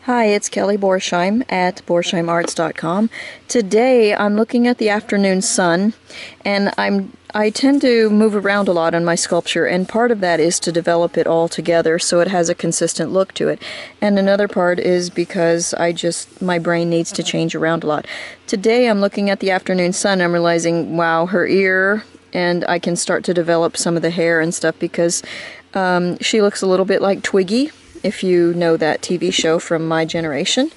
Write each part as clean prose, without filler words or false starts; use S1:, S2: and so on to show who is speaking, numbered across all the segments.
S1: Hi, it's Kelly Borsheim at borsheimarts.com. Today I'm looking at the afternoon sun, and I tend to move around a lot on my sculpture, and part of that is to develop it all together so it has a consistent look to it. And another part is because my brain needs to change around a lot. Today I'm looking at the afternoon sun and I'm realizing, wow, her ear, and I can start to develop some of the hair and stuff because she looks a little bit like Twiggy, if you know that TV show from my generation.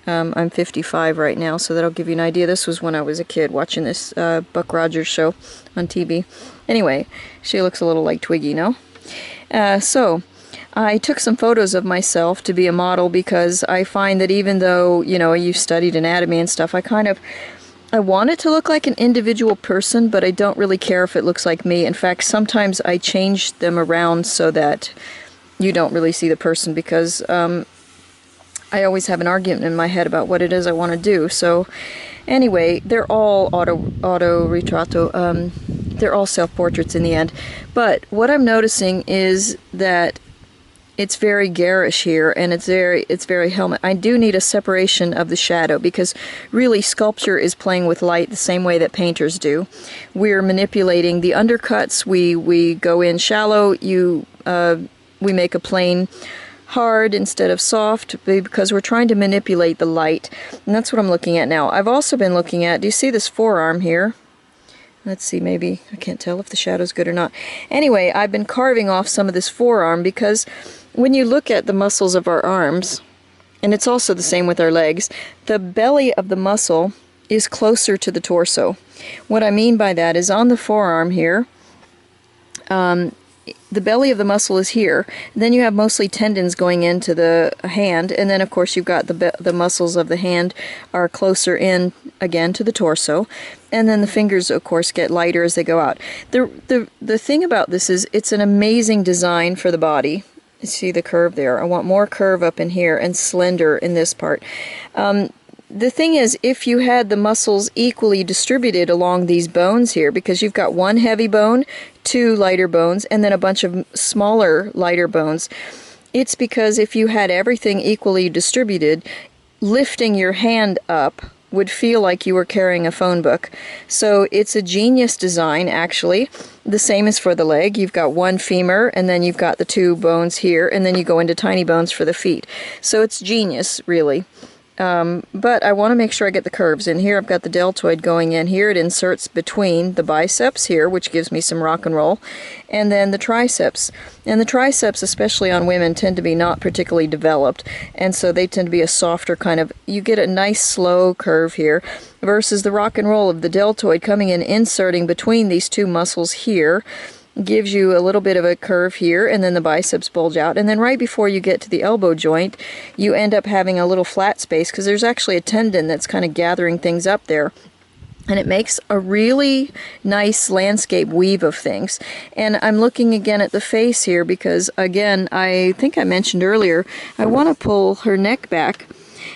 S1: I'm 55 right now, so that'll give you an idea. This was when I was a kid watching this Buck Rogers show on TV. Anyway, she looks a little like Twiggy, no? So I took some photos of myself to be a model because I find that even though, you know, you've studied anatomy and stuff, I want it to look like an individual person, but I don't really care if it looks like me. In fact, sometimes I change them around so that you don't really see the person, because I always have an argument in my head about what it is I want to do. So anyway, they're all auto-retrato, they're all self-portraits in the end. But what I'm noticing is that it's very garish here, and it's very helmet. I do need a separation of the shadow, because really sculpture is playing with light the same way that painters do. We're manipulating the undercuts. We go in shallow. We make a plane hard instead of soft because we're trying to manipulate the light. And that's what I'm looking at now. I've also been looking at, do you see this forearm here? Let's see, maybe, I can't tell if the shadow's good or not. Anyway, I've been carving off some of this forearm because when you look at the muscles of our arms, and it's also the same with our legs, the belly of the muscle is closer to the torso. What I mean by that is on the forearm here, the belly of the muscle is here. Then you have mostly tendons going into the hand, and then of course you've got the muscles of the hand are closer in again to the torso, and then the fingers of course get lighter as they go out. The thing about this is it's an amazing design for the body. You see the curve there. I want more curve up in here and slender in this part. The thing is, if you had the muscles equally distributed along these bones here, because you've got one heavy bone, two lighter bones, and then a bunch of smaller, lighter bones, it's because if you had everything equally distributed, lifting your hand up would feel like you were carrying a phone book. So it's a genius design, actually. The same as for the leg. You've got one femur, and then you've got the two bones here, and then you go into tiny bones for the feet. So it's genius, really. But I want to make sure I get the curves in here. I've got the deltoid going in here. It inserts between the biceps here, which gives me some rock and roll, and then the triceps. And the triceps, especially on women, tend to be not particularly developed, and so they tend to be a softer kind of, you get a nice slow curve here, versus the rock and roll of the deltoid coming in, inserting between these two muscles here, gives you a little bit of a curve here, and then the biceps bulge out, and then right before you get to the elbow joint you end up having a little flat space because there's actually a tendon that's kind of gathering things up there, and it makes a really nice landscape weave of things. And I'm looking again at the face here because, again, I think I mentioned earlier, I want to pull her neck back.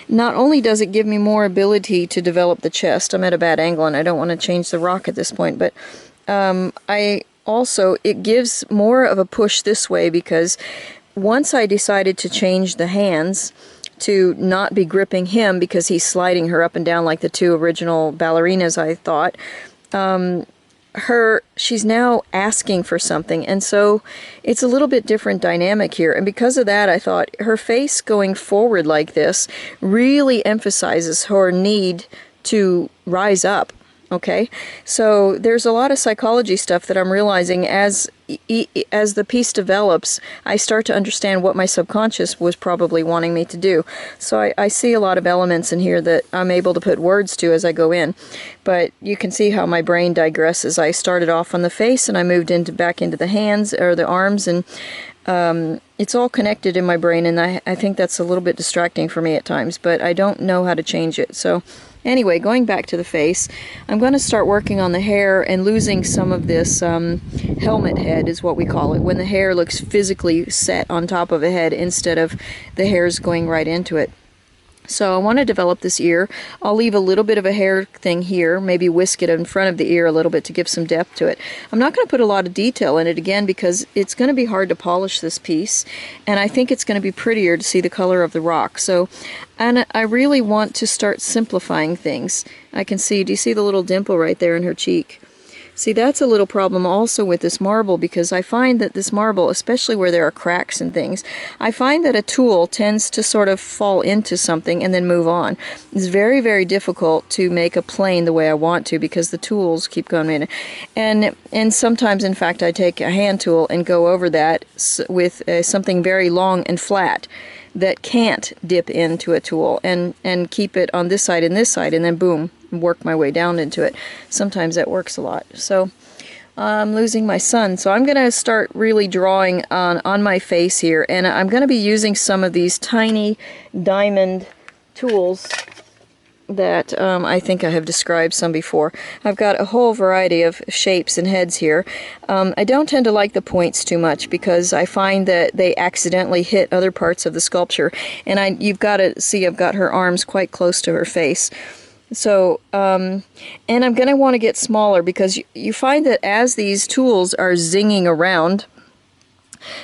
S1: Not only does it give me more ability to develop the chest, I'm at a bad angle and I don't want to change the rock at this point, but also, it gives more of a push this way, because once I decided to change the hands to not be gripping him because he's sliding her up and down like the two original ballerinas, I thought, she's now asking for something, and so it's a little bit different dynamic here. And because of that, I thought her face going forward like this really emphasizes her need to rise up. Okay, so there's a lot of psychology stuff that I'm realizing as the piece develops. I start to understand what my subconscious was probably wanting me to do. So I see a lot of elements in here that I'm able to put words to as I go in. But you can see how my brain digresses. I started off on the face and I moved back into the hands or the arms, and it's all connected in my brain, and I think that's a little bit distracting for me at times, but I don't know how to change it. So anyway, going back to the face, I'm going to start working on the hair and losing some of this helmet head is what we call it, when the hair looks physically set on top of a head instead of the hairs going right into it. So I want to develop this ear. I'll leave a little bit of a hair thing here, maybe whisk it in front of the ear a little bit to give some depth to it. I'm not going to put a lot of detail in it again because it's going to be hard to polish this piece, and I think it's going to be prettier to see the color of the rock. So, and I really want to start simplifying things. I can see, do you see the little dimple right there in her cheek? See, that's a little problem also with this marble, because I find that this marble, especially where there are cracks and things, I find that a tool tends to sort of fall into something and then move on. It's very, very difficult to make a plane the way I want to because the tools keep going in. And sometimes, in fact, I take a hand tool and go over that with something very long and flat that can't dip into a tool and keep it on this side and this side, and then boom, work my way down into it. Sometimes that works a lot. So I'm losing my son, so I'm going to start really drawing on my face here, and I'm going to be using some of these tiny diamond tools that I think I have described some before. I've got a whole variety of shapes and heads here. I don't tend to like the points too much because I find that they accidentally hit other parts of the sculpture, and you've got to see I've got her arms quite close to her face. So, and I'm going to want to get smaller because you find that as these tools are zinging around,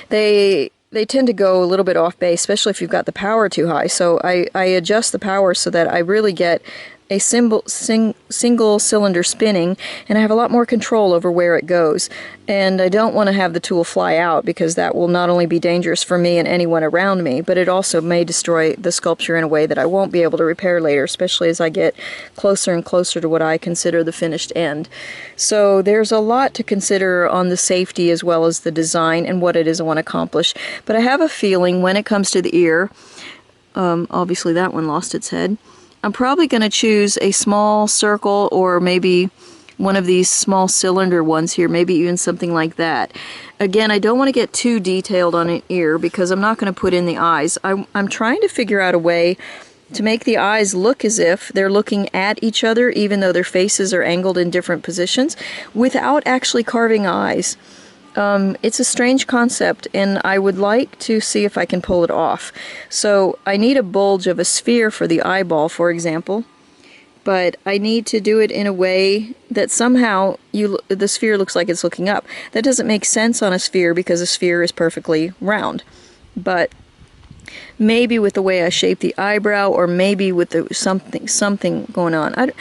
S1: they tend to go a little bit off base, especially if you've got the power too high. So I adjust the power so that I really get a single cylinder spinning, and I have a lot more control over where it goes. And I don't want to have the tool fly out because that will not only be dangerous for me and anyone around me, but it also may destroy the sculpture in a way that I won't be able to repair later, especially as I get closer and closer to what I consider the finished end. So there's a lot to consider on the safety as well as the design and what it is I want to accomplish. But I have a feeling when it comes to the ear, obviously that one lost its head, I'm probably going to choose a small circle or maybe one of these small cylinder ones here, maybe even something like that. Again, I don't want to get too detailed on an ear because I'm not going to put in the eyes. I'm trying to figure out a way to make the eyes look as if they're looking at each other even though their faces are angled in different positions without actually carving eyes. It's a strange concept, and I would like to see if I can pull it off. So I need a bulge of a sphere for the eyeball, for example, but I need to do it in a way that somehow the sphere looks like it's looking up. That doesn't make sense on a sphere because a sphere is perfectly round, but maybe with the way I shape the eyebrow, or maybe with something going on.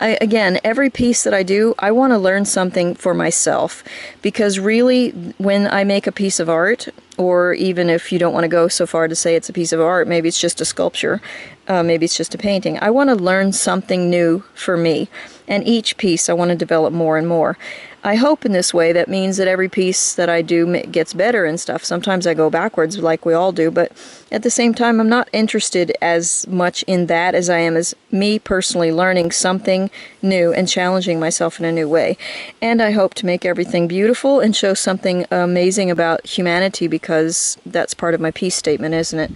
S1: Again, every piece that I do, I want to learn something for myself, because really, when I make a piece of art, or even if you don't want to go so far to say it's a piece of art, maybe it's just a sculpture, maybe it's just a painting, I want to learn something new for me, and each piece I want to develop more and more. I hope in this way that means that every piece that I do gets better and stuff. Sometimes I go backwards like we all do, but at the same time I'm not interested as much in that as I am as me personally learning something new and challenging myself in a new way. And I hope to make everything beautiful and show something amazing about humanity, because that's part of my peace statement, isn't it?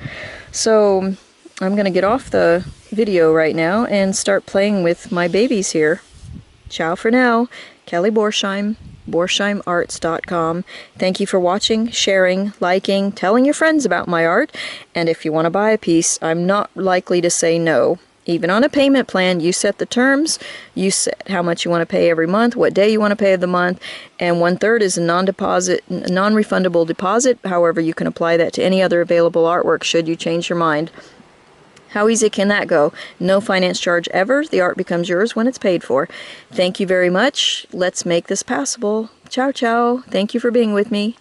S1: So I'm going to get off the video right now and start playing with my babies here. Ciao for now. Kelly Borsheim, Borsheimarts.com. Thank you for watching, sharing, liking, telling your friends about my art, and if you want to buy a piece, I'm not likely to say no. Even on a payment plan, you set the terms, you set how much you want to pay every month, what day you want to pay of the month, and 1/3 is a non-refundable deposit. However, you can apply that to any other available artwork should you change your mind. How easy can that go? No finance charge ever. The art becomes yours when it's paid for. Thank you very much. Let's make this possible. Ciao, ciao. Thank you for being with me.